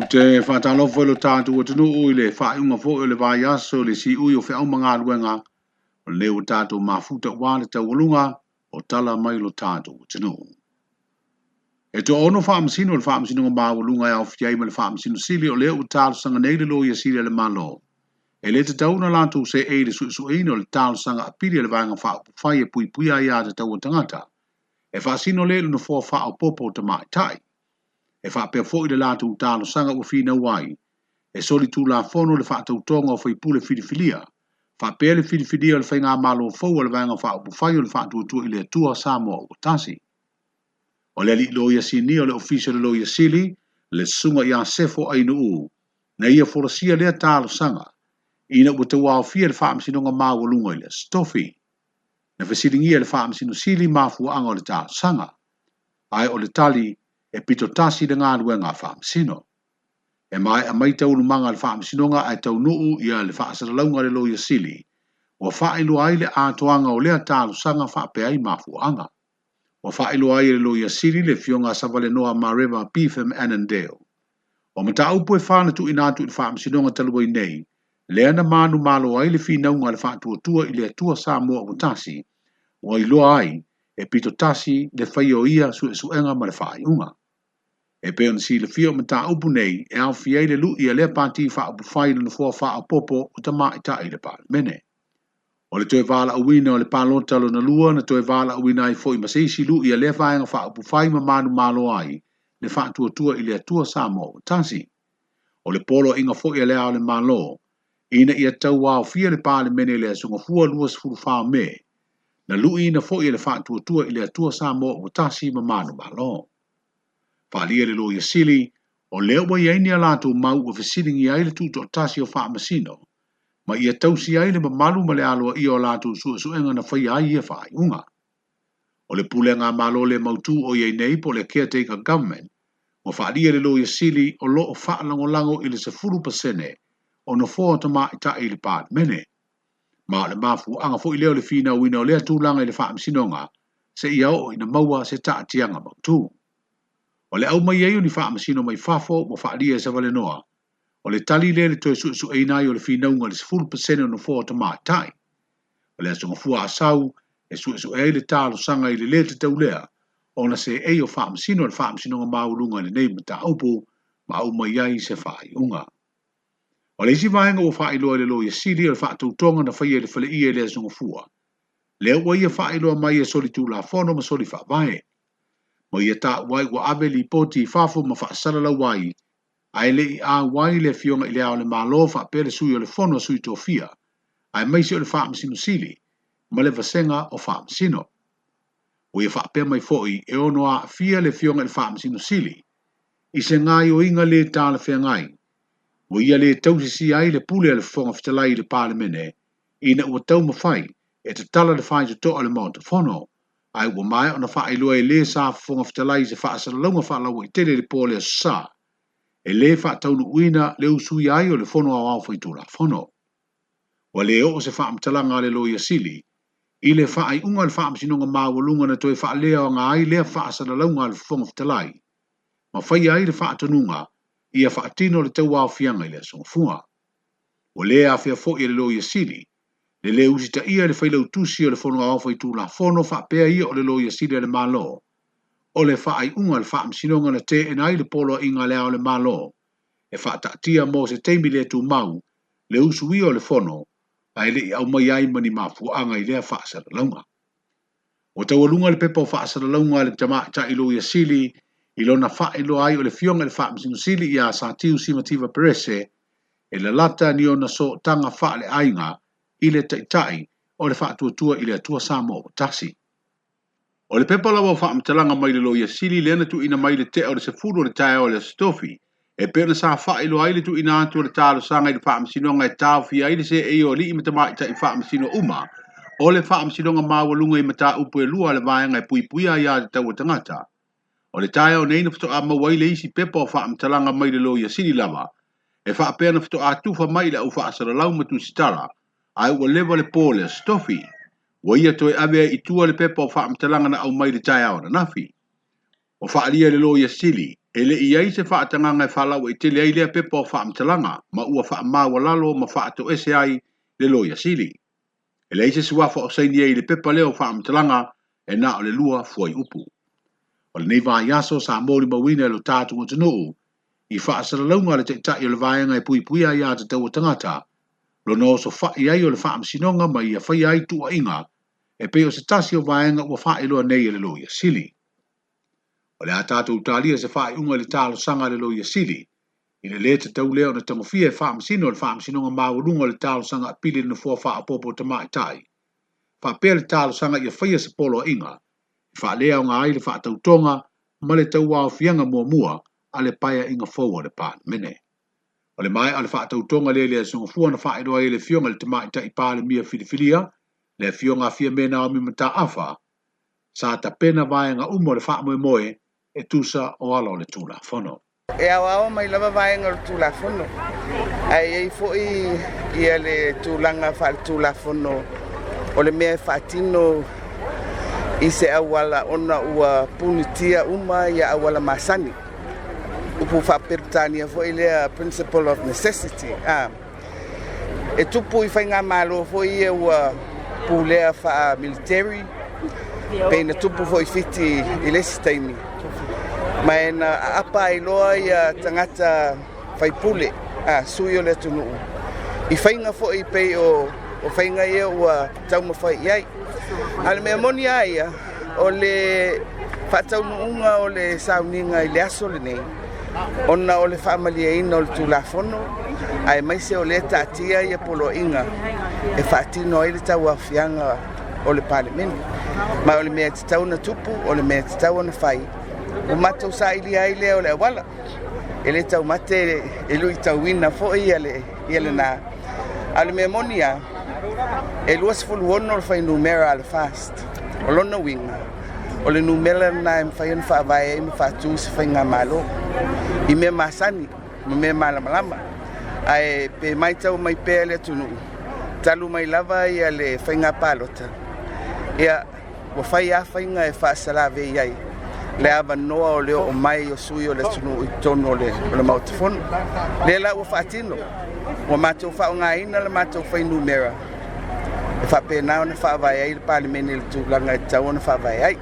te whatalofo lo tātu o tunu ui le whaunga fo o le vai aso le si ui o whao mga luenga o le o tātu mafuta wale tau walunga o tala mai lo tātu o tunu. E to ono whaamsino le whaamsino ngā mawalunga e au whiai ma le whaamsino sili o le o tālu sanga neile lo ia sili le malo. E le te tauna lātu se e le su eino le tālu sanga apiri le vanga whai e pui pui a ia te tau o tangata. E whaasino le no fo whao popo te mai tai. E whapea fo i le lātu tālo sanga o whina wai, e soli tū la fono le whātau tonga o whaipule whiriwhilia, whapea le whiriwhilia le whainga malo o fau le vanga whaapu whai o le whātua tua i le tua Samoa o tasi. O le li loia sini o le ofisio le loia sili, le sunga ia sefo ainu u, na ia forosia lea tālo sanga, ina ua te wao fia le whaamsinonga mawalunga i le stofi, na whesiringia le whaamsino sili mafuanga o le tālo sanga, ai o le tali, e pito tasi le ngā luenga whaamsino. E mai a mai tau lumanga le whaamsinonga ai tau nuu ia le whaasaralaunga le loia sili, wa whaelu ai le ātoanga o lea tālu sanga whaapea i mafuanga. Wa whaelu ai le loia sili le fionga savale noa Mareva Beefham Annandale. O mata upo e whana tu inatu le whaamsinonga talua i nei, le ana manu malo ai le whinaunga le whaatua i le atua Samoa o tasi, wa iloa ai e pito tasi le whaio ia suenga ma le whaiunga. E peon si le fio mata upu nei e au fiei le lu ia le pati wha upu whai le nufua wha a popo o ta mai ta i le pāle mene. O le toe wala uwina o le pālotalo na lua na toe wala uwina i fo i maseisi lu ia le whaenga wha upu whai ma manu malo ai le wha tua i le atua Samoa o tasi. O le polo inga fo ia le au le malo, ina ia tau wao fia le pāle mene le asunga fua luas furu wha me, na lu ina fo ia le wha tua i le atua Samoa o tasi ma manu malo. Whaalia le loia sili, o leo wa iaini a lātou mau o whesiringi ai le tūto tasi o whaamasino, ma ia tausi ai le mamalu ma le aloa i o lātou suenga na whai ai ia whai unga. O le pule ngā malo le mautu o iei nei po le caretaker government, o whaalia le loia sili o lo o whaalangolango i le 10% o no fōa tama i ta i le pāle mene. Ma le mafu anga fo i leo le whina wina o lea tūlanga i le whaamasinonga, se ia o ina maua se ta atianga mautu. O le au mai ei o ni whaamasino mai whafo mo whaalia e savale noa. O le tali le toe su einai o le whinaunga le 10% o no fōa ta mai tai. O le asunga fua asau e su ei le tālo sanga i le te tau lea. O na se ei o whaamasino le whaamasino ngā maulunga le nei mata upu ma au mai ei se whai unga. O le isi vahenga o whaailoa le loia sili o le whaatautonga na whaia le whale ia le asunga fua. Leo wa ia whaailoa mai e soli tū la whono ma soli whaavahe. Mo ia ta wai wa ave li poti fafo ma whaasarala wai, ai le i a wai le fionga i le ao le malo wha pere sui o le fono sui tofia, ai maisi o le whaamasino sili, ma le vasenga o whaamasino. O ia whaapea mai foi e ono a fia le fionga i le whaamasino sili, i se ngai o inga le tāla whea ngai, o ia le tausisi ai le pule le fonga fitalai le pāle mene, ina ua tau mawhai, e te tala le whai to le maunta fono, ai ua mai ona whaailoa e le sa fonga fitalai se whaasaralaunga whaalaua i tere le pōle a sa, e le whaataunu uina le usui ai o le fono au au whaitula fono. Wa le o se whaamtalanga le loia sili, i le whaai unga le whaamsinonga mawalunga na toi whaalea o ngā ai lea whaasaralaunga le fonga fitalai, ma whai ai le whaatanunga, ia whaatino le tau au fianga i le asonga fua. Wa le a whea fo i le loia sili, le usita ia le whailau tusi o le fono au whaitu la fono whaapea ia o le loia sili le malo. O le whaai unga le whaamsinonga na te enai le polo inga lea o le malo. E whaatatia mo se teimi le tu mau, le usu ia o le fono, ai le i au mai ai mani mafuanga i lea whaasaralaunga. O tawalunga le pepa o whaasaralaunga le tamata i loia sili, i lona whaelo ai o le fionga le whaamsino sili ia sa tiu simativa perese, e la lata ni ona so tanga whaale ainga, i le taitai o le whaatuatua i le atua Samoa o tasi. O le pepa lawa o whaamtalanga mai le loia sili le ana tu ina mai le te o le sefuru o le tae o le stofi, e pena sa whaelo ai le tu ina atu o le talo sanga i le whaamsinonga e tau fia i le se e o li i matamata i whaamsino uma, o le whaamsinonga mawalunga i mata upu e lua le vaenga e pui pui a ia le tau tangata. O le tae o neina fito a mawai le isi pepa o whaamtalanga mai le loia sili lava, e whaapena fito a tufa mai le au whaasaralau matu sitara, ai ua lewa le pōle stofi, wa ia toe avea i tua le pepa o whaamtalanga na au mai le tae au na nafi. O whaalia le loia sili, E le iai se whaatanganga e whalau e te lei lea pepa o whaamtalanga, ma ua whaamawalalo ma whaato ese ai le loia sili. E le ise suafa o saini e le pepa leo whaamtalanga e na o le lua fuai upu. O le nei vā yaso sa mōri mawina e lo tātu o tunuu, i whaasaralaunga le te tai o le vāenga e pui pui ai a te tau o tangata, lo no so whai ai o le whaamsinonga ma ia whai ai tua inga, e pe o se tasi o vāenga ua whai loa nei e le loia sili. O le a tātou utalia se whai unga le tālo sanga le loia sili, i le le te tau leo na tangofia e whaamsino le whaamsinonga māurunga le tālo sanga pili na fua wha apopo te mai tai. Whapea le tālo sanga ia whaia se polo inga, i wha lea o ngā ai le wha tautonga, ma le tau wao fianga mua mua, a le paia inga fōua le pāna mene. O le mai a le wha tautonga le lea sunga fua na wha iroa e le fionga le te mai tai pāle mia filifilia, le fionga fia mena o mimata afa, sa ta pena vaenga umo le wha moe moe, e tusa o alo le tūla whono. E awa mai lava vaenga le tūla whono. Ai ei fōi ia le tūlanga wha le tūla whono, o le mea whaatino i se awala ona ua punitia uma ia awala masani. Upu whaperitania fōi lea principle of necessity. E tupu i whainga malo fōi ia ua pūlea wha military, peina tupu fōi fiti i lesi taimi. Mai na apa i loa ia tangata whaipule, sui o le tunuu. I whainga fōi pei o whainga ia ua tauma whai iai. Ale mea moni aia, o le whataunuunga o le sauninga i le aso le nei. Ona o le whaamalia ina o le tūlafono, ai maise o le tātia ia polo inga, e whaatino ai le tau a whianga o le palemeni. Mai o le mea te tau na tupu, o le mea te tau na whai. O matou sa ili ai lea o le awala. E le tau mate e lui tau wina fo ia le na. Ale mea monia, e luas fulu ono le whai numera ale fast. O lona winga. O le numera na e mwhai wha avai e mwhatu se whai ngā malo. I mea masani, mea malamalama. Ai pe mai tau mai pēa le tunu. Talu mai lava ia le whai ngā palota. Ia, wa whai a whai ngā e wha salave iai. Le ava noa o leo o mai o sui o le tunu i tono o le mautafonu. Le la ua whaatino. Ua mātou whao ngā ina le mātou whai numera. E whapena o na whaavai ai le palimene le tūlanga e tau o na whaavai ai.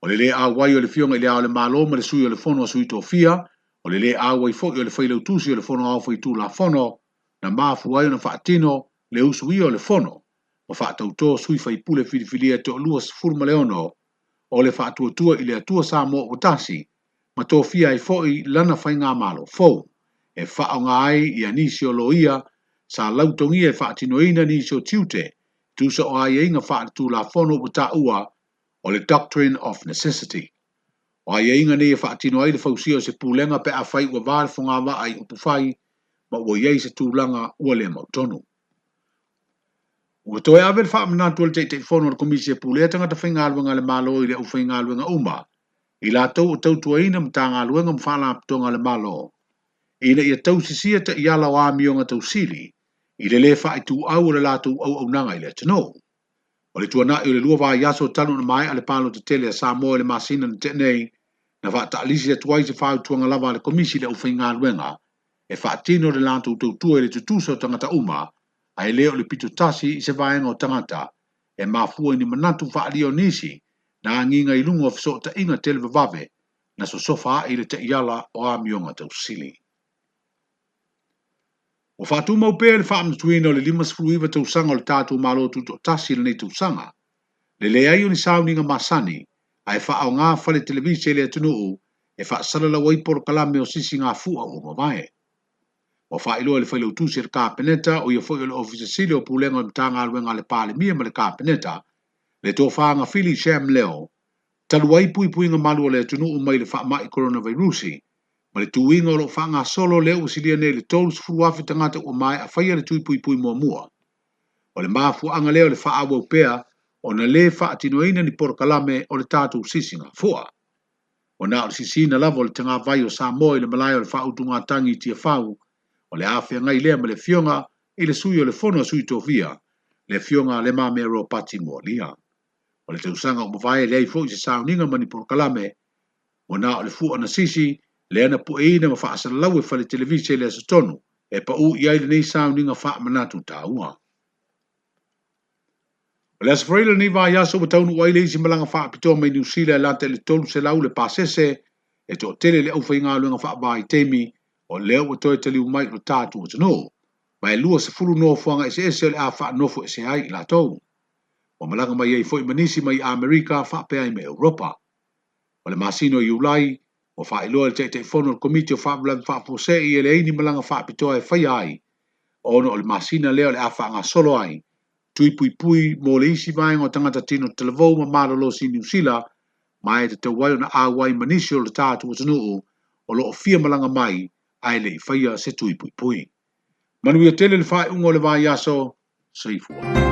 O le a wai o le fionga i le ao le malo ma le sui o le fono o sui tō fia, o le a wai fo o le whailau tusi o le fono au whai tū la fono, na māfu ai o na whaatino le usui o le fono, o whaatau tō sui whai pule filifilia te o lua sifurma leono, o le whaatuatua i le atua sa mo o tasi, ma tō fia i foi lana whai ngā malo fou, e whao ngā ai i anisio lo ia, sa lautongi e whaatino ina nisio tiute, tusa o ai inga whaatu la fono o ta ua, o le doctrine of necessity. O ai inga ne e whaatino ai le fausio se pūlenga pe a whai ua vāle whonga wa ai upu whai, ma ua iei se tūlanga ua le mautonu. Ua toe awe le whaamanatu le te whono le komisi e pūlea tangata whaingaluenga le malo i le au whaingaluenga uma, i la tau o tau tuaina mta ngaluenga mwhala aptonga le malo. Ina ia tau sisia ta iala o amionga tau sili, i le wha i tu au le la tau au nanga i le tano. O le tuana i le lua wā yaso tanu na mai a le palo te tele a Samoa le masina na tenei, na wha ta alisi e tuai se whau tuanga lava le komisi le au whaingaluenga, e wha tino le la tau tau tua i le tutuso tangata uma, ai leo le pito tasi i se vaenga o tangata, e mafua ni manatu wha alio nisi, na nginga i lungo fiso ta inga televa vave, na so sofa i le te iala o amionga tau sili. O whātu mau pēr le whaam tuina o le limas fruiva tau sanga o le tātou malo tuto tasi le nei tau sanga. Le lea iu ni sauninga masani, ai wha ngā whale televisi le atunuu, e wha salala waiporo kalame o sisi ngā fua o mawai. O wha iloa le whailau tusi le kāpeneta o ia whoi o le ofisa sili o pūlenga o mtanga aluenga le pāle mia ma le kāpeneta, le tō whaanga Philly Sham leo, talu ai pui puinga malu o le atunuu mai le wha mai coronavirusi, ma le tuinga o lo whanga solo leo usilia nei le tolus furuafi tangata o mai a whaia le tui pui pui mua mua. O le mafu anga leo le wha awa upea o na le wha atinoina ni porokalame o le tātou sisinga fua. O na o sisina lava o le tanga vai o Samoa i le malaya o le wha utunga tangi tia whau, o le awhia ngai lea ma le fionga i le sui o le fono sui tofia, le fionga le mamero pati mua lia. O le tausanga o mawai le ai fo i se sauninga mani porokalame, o na o le fu ana sisi le ana po e ina ma fa asalalau e fale televisi le asatonu e pa u iai le nei sauninga wha manatu taua. O le asafreila ni va yaso ma taunu waile isi malanga wha apitoa mai New Zealand lante le tolu se lau le pasese e to tele le au whainga luenga wha vai temi o leo o toi tali umai lo tātu o tano. Mai lua se fulu no fuanga ese le a wha nofo ese hai la tau. O malanga mai ei foi manisi mai Amerika wha pea me Europa. O le masino i ulai o wha iloa le te fono le komiti o wha blan wha pose i ele eini malanga wha apitoa e whai ai. O no o le masina leo le a wha ngā solo ai. Tui pui mo le isi vai o tangata tino televou ma maralo si New Zealand mai te wai na awai manisio le tātu o tanu o lo fia malanga mai ai le whaia se tui pui. Manuia tele le whai ungo le vai aso, seifua.